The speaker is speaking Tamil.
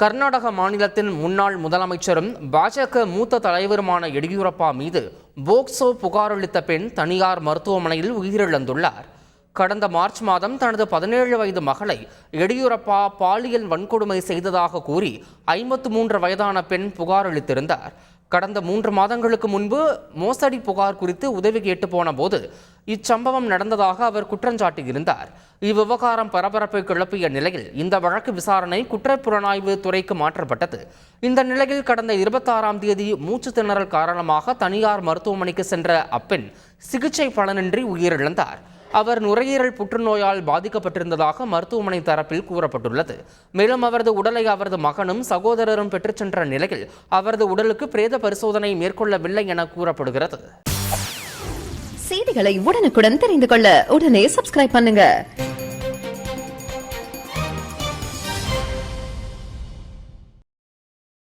கர்நாடக மாநிலத்தின் முன்னாள் முதலமைச்சரும் பாஜக மூத்த தலைவருமான எடியூரப்பா மீது போக்சோ புகார் அளித்த பெண் தனியார் மருத்துவமனையில் உயிரிழந்துள்ளார். கடந்த மார்ச் மாதம் தனது 17 வயது மகளை எடியூரப்பா பாலியல் வன்கொடுமை செய்ததாக கூறி 53 வயதான பெண் புகார் அளித்திருந்தார். கடந்த 3 மாதங்களுக்கு முன்பு மோசடி புகார் குறித்து உதவி கேட்டு போன போது இச்சம்பவம் நடந்ததாக அவர் குற்றஞ்சாட்டியிருந்தார். இவ்விவகாரம் பரபரப்பை கிளப்பிய நிலையில் இந்த வழக்கு விசாரணை குற்றப்புலனாய்வு துறைக்கு மாற்றப்பட்டது. இந்த நிலையில் கடந்த 26ஆம் தேதி மூச்சு திணறல் காரணமாக தனியார் மருத்துவமனைக்கு சென்ற அப்பெண் சிகிச்சை பலனின்றி உயிரிழந்தார். அவர் நுரையீரல் புற்றுநோயால் பாதிக்கப்பட்டிருந்ததாக மருத்துவமனை தரப்பில் கூறப்பட்டுள்ளது. மேலும் அவரது உடலை அவரது மகனும் சகோதரரும் பெற்றுச் சென்ற நிலையில் அவரது உடலுக்கு பிரேத பரிசோதனை மேற்கொள்ளவில்லை என கூறப்படுகிறது. செய்திகளை உடனுக்குடன் தெரிந்து கொள்ள உடனே சப்ஸ்கிரைப் பண்ணுங்க.